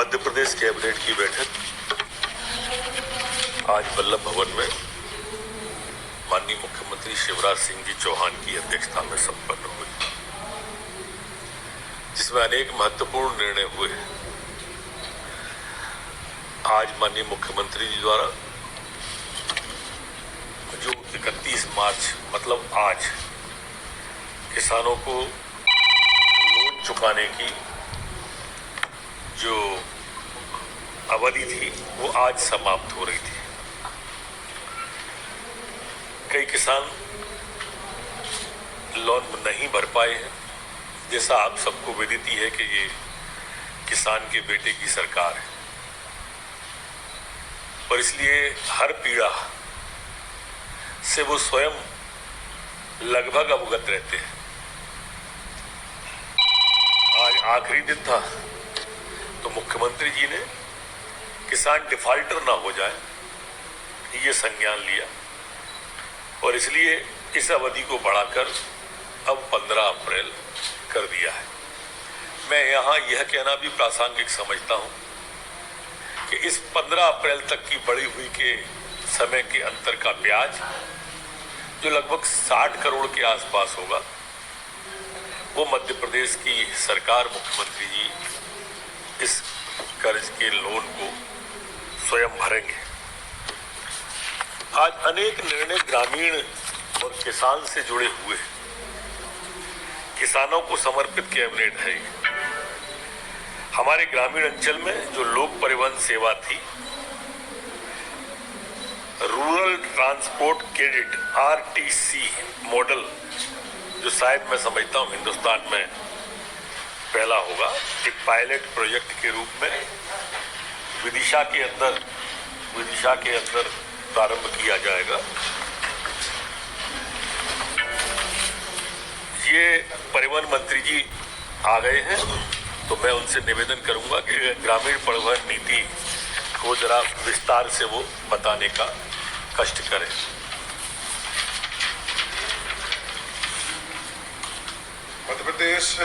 Madhya Pradesh cabinet की बैठक आज वल्लभ भवन में माननीय मुख्यमंत्री शिवराज सिंह जी चौहान की अध्यक्षता में संपन्न हुई, जिसमें अनेक महत्वपूर्ण निर्णय हुए। आज माननीय मुख्यमंत्री जी द्वारा जो 31 मार्च मतलब आज किसानों को लोन चुकाने की जो अवधि थी वो आज समाप्त हो रही थी। कई किसान लोन नहीं भर पाए हैं। जैसा आप सबको विदित ही है कि ये किसान के बेटे की सरकार है, और इसलिए हर पीड़ा से वो स्वयं लगभग अवगत रहते हैं। आज आखिरी दिन था तो मुख्यमंत्री जी ने किसान डिफाल्टर ना हो जाए ये संज्ञान लिया, और इसलिए इस अवधि को बढ़ाकर अब 15 अप्रैल कर दिया है। मैं यहाँ यह कहना भी प्रासंगिक समझता हूँ कि इस 15 अप्रैल तक की बढ़ी हुई के समय के अंतर का ब्याज जो लगभग 60 करोड़ के आसपास होगा, वो मध्य प्रदेश की सरकार, मुख्यमंत्री जी इस कर्ज के लोन को स्वयं भरेंगे। आज अनेक निर्णय ग्रामीण और किसान से जुड़े हुए किसानों को समर्पित कैबिनेट है। हमारे ग्रामीण अंचल में जो लोक परिवहन सेवा थी, rural transport credit RTC model, जो शायद मैं समझता हूं हिंदुस्तान में पहला होगा, एक पायलट प्रोजेक्ट के रूप में विदिशा के अंदर प्रारंभ किया जाएगा। ये परिवहन मंत्री जी आ गए हैं, तो मैं उनसे निवेदन करूंगा कि ग्रामीण परिवहन नीति को जरा विस्तार से वो बताने का कष्ट करें। मध्य प्रदेश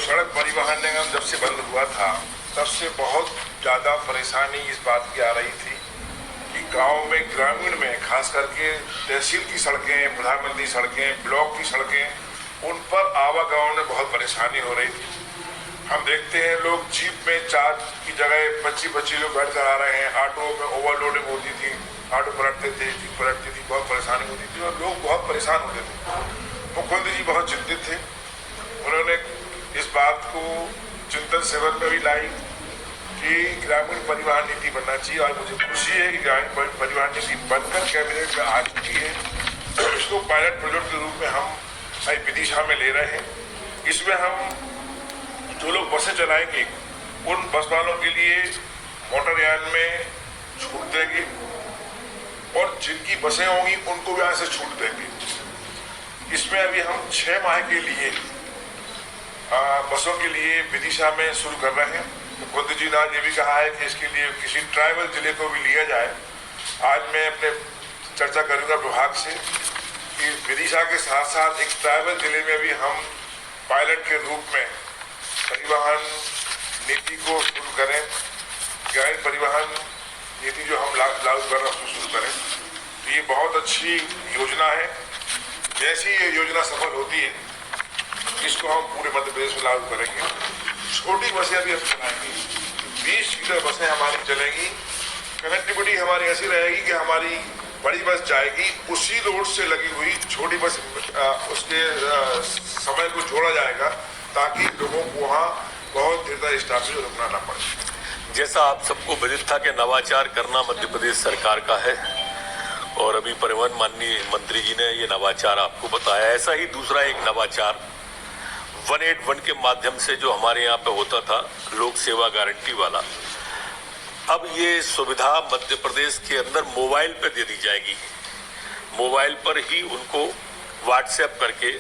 सड़क परिवहन निगम जब से बंद हुआ था, तब से बहुत ज़्यादा परेशानी इस बात की आ रही थी कि गांव में, ग्रामीण में, खास करके तहसील की सड़कें, प्रधानमंत्री सड़कें, ब्लॉक की सड़कें, उन पर आवागमन में बहुत परेशानी हो रही थी। हम देखते हैं लोग जीप में 4 की जगह 25 लोग बैठ कर आ रहे हैं। ऑटो में ओवरलोडिंग होती थी, ऑटो पलटते थे, जीप पलटती थी, बहुत परेशानी होती थी और लोग बहुत परेशान होते थे। मुख्यमंत्री जी बहुत चिंतित थे। उन्होंने इस बात को चिंतन सेवन में भी लाई कि ग्रामीण परिवहन नीति बनना चाहिए, और मुझे खुशी है कि ग्रामीण परिवहन नीति बनकर कैबिनेट में आ चुकी है। इसको पायलट प्रोजेक्ट के रूप में हम विदिशा में ले रहे हैं। इसमें हम जो लोग बसें चलाएंगे उन बस वालों के लिए मोटरयान में छूट देंगे, और जिनकी बसें होंगी उनको भी यहाँ से छूट देंगे। इसमें अभी हम 6 माह के लिए बसों के लिए विदिशा में शुरू कर रहे हैं। मुख्यमंत्री जी ने आज ये भी कहा है कि इसके लिए किसी ट्राइबल जिले को भी लिया जाए। आज मैं अपने चर्चा करूंगा विभाग से कि विदिशा के साथ साथ एक ट्राइबल जिले में भी हम पायलट के रूप में परिवहन नीति को शुरू करें। ग्रामीण परिवहन नीति जो हम लागू कर रहे हैं उसको शुरू करें। तो ये बहुत अच्छी योजना है। जैसी ये योजना सफल होती है, इसको हम पूरे मध्य प्रदेश में लागू करेंगे। छोटी बसें भी हम चलाएंगे, 20 सीटर बसें हमारी चलेंगी। कनेक्टिविटी हमारी ऐसी रहेगी कि हमारी बड़ी बस जाएगी, उसी रोड से लगी हुई छोटी बस उसके समय को जोड़ा जाएगा, ताकि लोगों को वहाँ बहुत देर तक स्टॉपेज रुकना ना पड़े। जैसा आप सबको विदित था कि नवाचार करना मध्य प्रदेश सरकार का है, और अभी परिवहन माननीय मंत्री जी ने ये नवाचार आपको बताया। ऐसा ही दूसरा एक नवाचार 181 के माध्यम से जो हमारे यहाँ पे होता था, लोक सेवा गारंटी वाला, अब ये सुविधा मध्य प्रदेश के अंदर मोबाइल पे दे दी जाएगी। मोबाइल पर ही उनको व्हाट्सएप करके,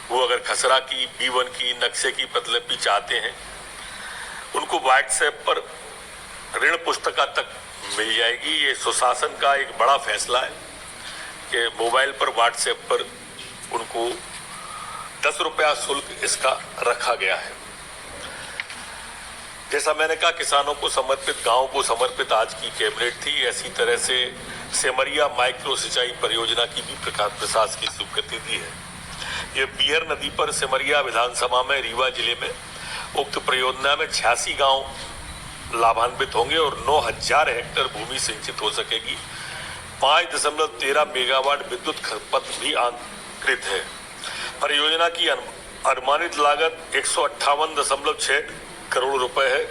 वो अगर खसरा की, B1 की, नक्शे की प्रतिलिपि चाहते हैं, उनको व्हाट्सएप पर ऋण पुस्तिका तक मिल जाएगी। ये सुशासन का एक बड़ा फैसला है कि मोबाइल पर, व्हाट्सएप पर उनको 10 रुपया शुल्क इसका रखा गया है। जैसा मैंने कहा, किसानों को समर्पित, गांव को समर्पित आज की कैबिनेट थी। ऐसी तरह से सेमरिया माइक्रो सिंचाई परियोजना की भी प्रशासन की स्वीकृति दी है। ये बिहर नदी पर सेमरिया विधानसभा में रीवा जिले में उक्त परियोजना में 86 गांव लाभान्वित होंगे और 9000 हेक्टेयर भूमि सिंचित हो सकेगी। 5.13 मेगावाट विद्युत खपत भी आंकृत है। परियोजना की अनुमानित लागत 158.6 करोड़ रुपए है।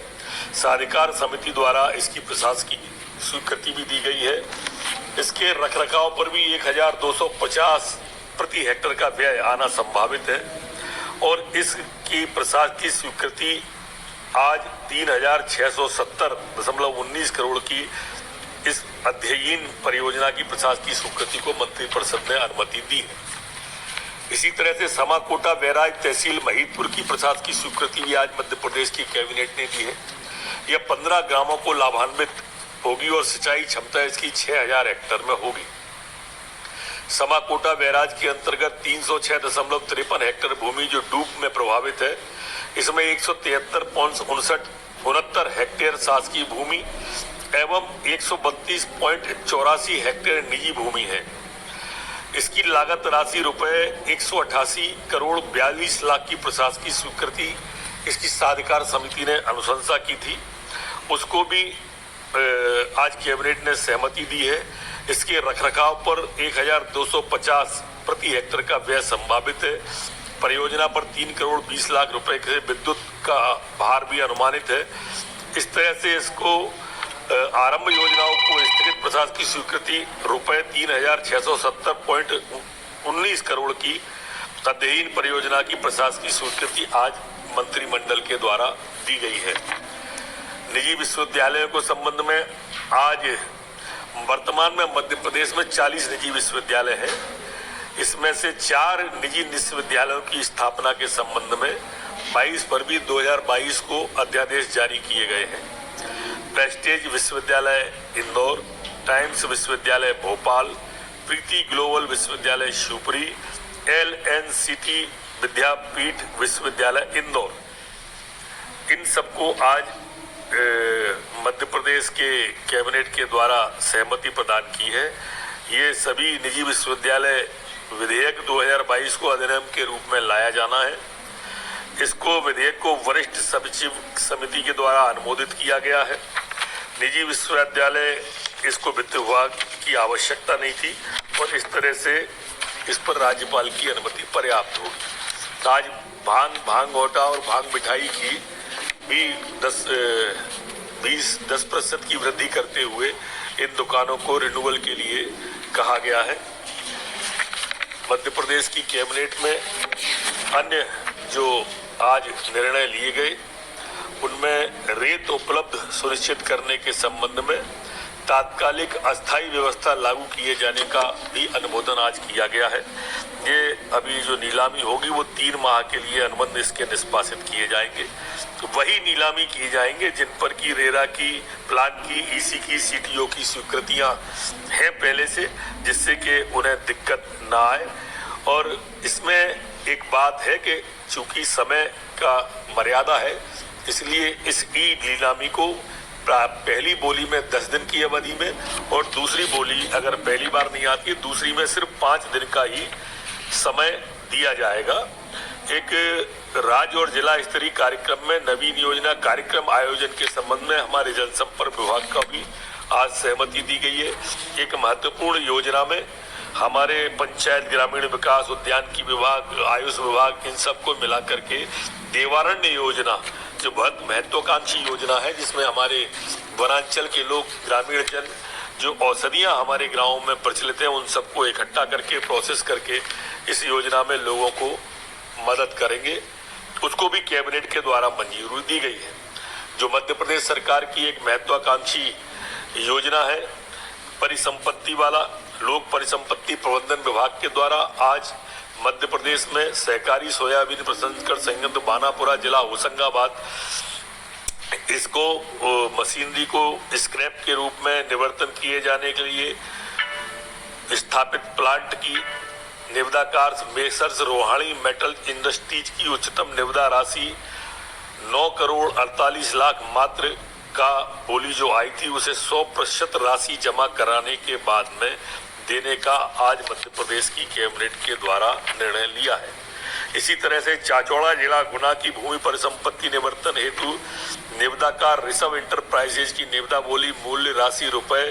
साधिकार समिति द्वारा इसकी प्रशासकीय स्वीकृति भी दी गई है। इसके रखरखाव पर भी 1250 प्रति हेक्टेयर का व्यय आना संभावित है और इसकी प्रशासकीय स्वीकृति आज 3670.19 करोड़ की इस अध्ययन परियोजना की प्रशासकीय स्वीकृति को मंत्रिपरिषद ने अनुमति दी है। इसी तरह से समाकोटा बैराज तहसील महिदपुर की प्रशासकीय स्वीकृति भी आज मध्य प्रदेश की कैबिनेट ने दी है। यह 15 ग्रामों को लाभान्वित होगी और सिंचाई क्षमता इसकी 6000 हेक्टेयर में होगी। समाकोटा बैराज के अंतर्गत 306.53 हेक्टेयर भूमि जो डूब में प्रभावित है, इसमें 173.69 हेक्टेयर शासकीय भूमि एवं 132.84 हेक्टेयर निजी भूमि है। इसकी लागत राशि रुपए 188 करोड़ 42 लाख की प्रशासकीय स्वीकृति इसकी साधिकार समिति ने अनुशंसा की थी, उसको भी आज कैबिनेट ने सहमति दी है। इसके रखरखाव पर 1250 प्रति हेक्टेयर का व्यय संभावित है। परियोजना पर 3 करोड़ 20 लाख रुपए के विद्युत का भार भी अनुमानित है। इस तरह से इसको आरंभ योजनाओं को स्थगित प्रशासकीय की स्वीकृति रुपए 3670.19 करोड़ की अध्ययन परियोजना की प्रशासकीय स्वीकृति आज मंत्रिमंडल के द्वारा दी गई है। निजी विश्वविद्यालयों के संबंध में आज वर्तमान में मध्य प्रदेश में 40 निजी विश्वविद्यालय हैं। इसमें से 4 निजी विश्वविद्यालयों की स्थापना के संबंध में 22 फरवरी 2022 को अध्यादेश जारी किए गए हैं। प्रेस्टीज विश्वविद्यालय इंदौर, टाइम्स विश्वविद्यालय भोपाल, प्रीति ग्लोबल विश्वविद्यालय शिवपुरी, LNCT विद्यापीठ विश्वविद्यालय इंदौर, इन सबको आज मध्य प्रदेश के कैबिनेट के द्वारा सहमति प्रदान की है। ये सभी निजी विश्वविद्यालय विधेयक 2022 को अधिनियम के रूप में लाया जाना है। इसको विधेयक को वरिष्ठ सचिव समिति के द्वारा अनुमोदित किया गया है। निजी विश्वविद्यालय इसको वित्त विभाग की आवश्यकता नहीं थी और इस तरह से इस पर राज्यपाल की अनुमति पर्याप्त होगी। आज भांग घोटा और भांग मिठाई की भी 10% की वृद्धि करते हुए इन दुकानों को रिन्यूअल के लिए कहा गया है। मध्य प्रदेश की कैबिनेट में अन्य जो आज निर्णय लिए गए उनमें रेत उपलब्ध सुनिश्चित करने के संबंध में तात्कालिक अस्थायी व्यवस्था लागू किए जाने का भी अनुमोदन आज किया गया है। ये अभी जो नीलामी होगी वो 3 माह के लिए अनुबंध इसके निष्पादित किए जाएंगे। तो वही नीलामी किए जाएंगे जिन पर की रेरा की, प्लान की, EC की, CTO की स्वीकृतियां हैं पहले से, जिससे कि उन्हें दिक्कत ना आए। और इसमें एक बात है कि चूंकि समय का मर्यादा है, इसलिए इस नीलामी को पहली बोली में 10 दिन की अवधि में और दूसरी बोली अगर पहली बार नहीं आती है, दूसरी में सिर्फ 5 दिन का ही समय दिया जाएगा। एक राज्य और जिला स्तरीय कार्यक्रम में नवीन योजना कार्यक्रम आयोजन के संबंध में हमारे जनसंपर्क विभाग का भी आज सहमति दी गई है। एक महत्वपूर्ण योजना में हमारे पंचायत, ग्रामीण विकास, उद्यानिकी विभाग, आयुष विभाग, इन सबको मिला करके देवारण्य योजना जो बहुत महत्वाकांक्षी योजना है, जिसमें हमारे वनांचल के लोग, ग्रामीण जन जो औषधियां हमारे गाँव में प्रचलित हैं उन सबको इकट्ठा करके प्रोसेस करके इस योजना में लोगों को मदद करेंगे, उसको भी कैबिनेट के द्वारा मंजूरी दी गई है। जो मध्य प्रदेश सरकार की एक महत्वाकांक्षी योजना है परिसंपत्ति वाला, लोक परिसंपत्ति प्रबंधन विभाग के द्वारा आज मध्य प्रदेश में सहकारी सोयाबीन प्रसंस्करण संयंत्र बानापुरा, जिला होशंगाबाद, इसको मशीनरी को स्क्रैप के रूप में निवर्तन किए जाने के लिए स्थापित प्लांट की निविदाकार मेसर्स रोहाणी मेटल इंडस्ट्रीज की उच्चतम निविदा राशि 9 करोड़ 48 लाख मात्र का बोली जो आई थी उसे 100% राशि जमा कराने के बाद में देने का आज मध्य प्रदेश की कैबिनेट के द्वारा निर्णय लिया है। इसी तरह से चाचौड़ा जिला गुना की भूमि परिसंपत्ति निवर्तन हेतु निविदाकार ऋषभ इंटरप्राइजेज की निविदा बोली मूल्य राशि रुपए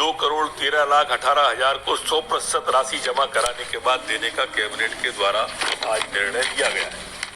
2 करोड़ 13 लाख 18 हजार को 100% राशि जमा कराने के बाद देने का कैबिनेट के द्वारा आज निर्णय लिया गया है।